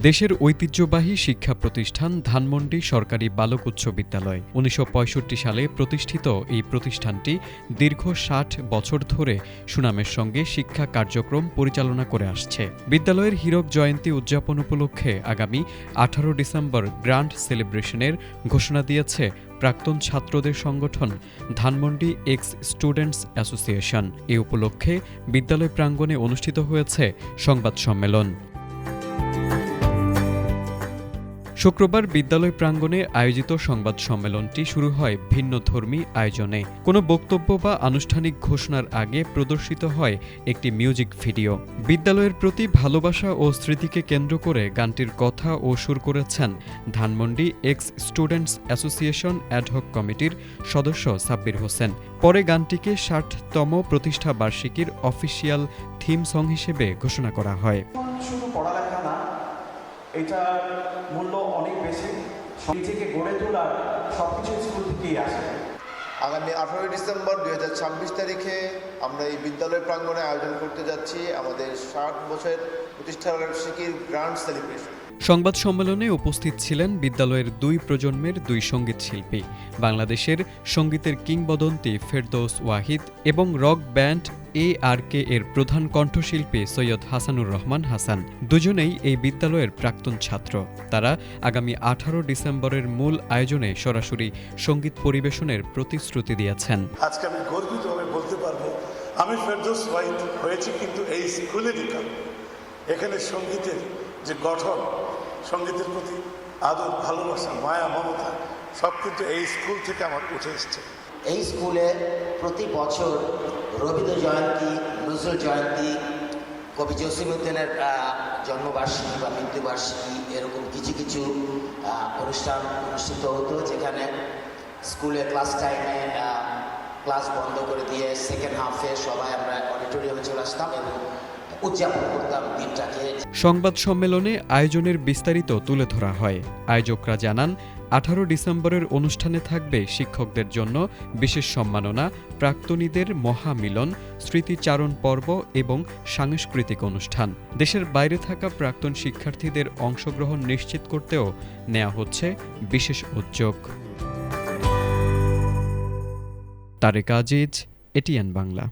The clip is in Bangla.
দেশের ঐতিহ্যবাহী শিক্ষা প্রতিষ্ঠান ধানমন্ডি সরকারি বালক উচ্চ বিদ্যালয় ১৯৬৫ সালে প্রতিষ্ঠিত এই প্রতিষ্ঠানটি দীর্ঘ ৬০ বছর ধরে সুনামের সঙ্গে শিক্ষা কার্যক্রম পরিচালনা করে আসছে। বিদ্যালয়ের হীরক জয়ন্তী উদযাপন উপলক্ষে আগামী ১৮ ডিসেম্বর গ্র্যান্ড সেলিব্রেশনের ঘোষণা দিয়েছে প্রাক্তন ছাত্রদের সংগঠন ধানমন্ডি এক্স স্টুডেন্টস অ্যাসোসিয়েশন। এ উপলক্ষে বিদ্যালয় প্রাঙ্গণে অনুষ্ঠিত হয়েছে সংবাদ সম্মেলন। শুক্রবার বিদ্যালয় প্রাঙ্গণে আয়োজিত সংবাদ সম্মেলনটি শুরু হয় ভিন্নধর্মী আয়োজনে। কোনো বক্তব্য বা আনুষ্ঠানিক ঘোষণার আগে প্রদর্শিত হয় একটি মিউজিক ভিডিও। বিদ্যালয়ের প্রতি ভালোবাসা ও স্মৃতিকে কেন্দ্র করে গানটির কথা ও সুর করেছেন Dhanmondi x students association ad hoc কমিটির সদস্য সাব্বির হোসেন। পরে গানটিকে ৬০তম প্রতিষ্ঠা বার্ষিকীর অফিসিয়াল থিম সং হিসেবে ঘোষণা করা হয়। এটার মূল্য অনেক বেশি, নিজেকে গড়ে তোলার সবকিছু স্কুল থেকেই আসে। আগামী ১৮ ডিসেম্বর ২০২৬ তারিখে আমরা এই বিদ্যালয় প্রাঙ্গণে আয়োজন করতে যাচ্ছি আমাদের ৬০ বছর প্রতিষ্ঠা বার্ষিকীর গ্র্যান্ড সেলিব্রেশন। সংবাদ সম্মেলনে উপস্থিত ছিলেন বিদ্যালয়ের দুই প্রজন্মের দুই সঙ্গীত শিল্পী, বাংলাদেশের সঙ্গীতের কিংবদন্তি ফেরদৌস ওয়াহিদ এবং রক ব্যান্ড ARK এর প্রধান কণ্ঠশিল্পী সৈয়দ হাসানুর রহমান হাসান। দুজনেই এই বিদ্যালয়ের প্রাক্তন ছাত্র। তারা আগামী ১৮ ডিসেম্বরের মূল আয়োজনে সরাসরি সঙ্গীত পরিবেশনের প্রতিশ্রুতি দিয়েছেন। আজকে আমি গর্বিতভাবে বলতে পারবো আমি ফেরদৌস ওয়াহিদ হয়েছি কিন্তু এই স্কুলেরই কারণে। এখানে সঙ্গীতের যে গঠন, সঙ্গীতের প্রতি আদর, ভালোবাসা, মায়া, মমতা সব কিন্তু এই স্কুল থেকে আমার উঠে এসছে। এই স্কুলে প্রতি বছর রবীন্দ্র জয়ন্তী, নজরুল জয়ন্তী, কবি জসিমউদ্দিনের জন্মবার্ষিকী বা মৃত্যুবার্ষিকী এরকম কিছু কিছু অনুষ্ঠান অনুষ্ঠিত হতো, যেখানে স্কুলে ক্লাস টাইমে ক্লাস বন্ধ করে দিয়ে সেকেন্ড হাফে সবাই আমরা অডিটোরিয়ামে চলে আসতাম এবং উদযাপন করতাম দিনটাকে। সংবাদ সম্মেলনে আয়োজনের বিস্তারিত তুলে ধরা হয়। আয়োজকরা জানান ১৮ ডিসেম্বরের অনুষ্ঠানে থাকবে শিক্ষকদের জন্য বিশেষ সম্মাননা, প্রাক্তনীদের মহামিলন, স্মৃতিচারণ পর্ব এবং সাংস্কৃতিক অনুষ্ঠান। দেশের বাইরে থাকা প্রাক্তন শিক্ষার্থীদের অংশগ্রহণ নিশ্চিত করতেও নেওয়া হচ্ছে বিশেষ উদ্যোগ। তারেক আজিজ, এটিএন বাংলা।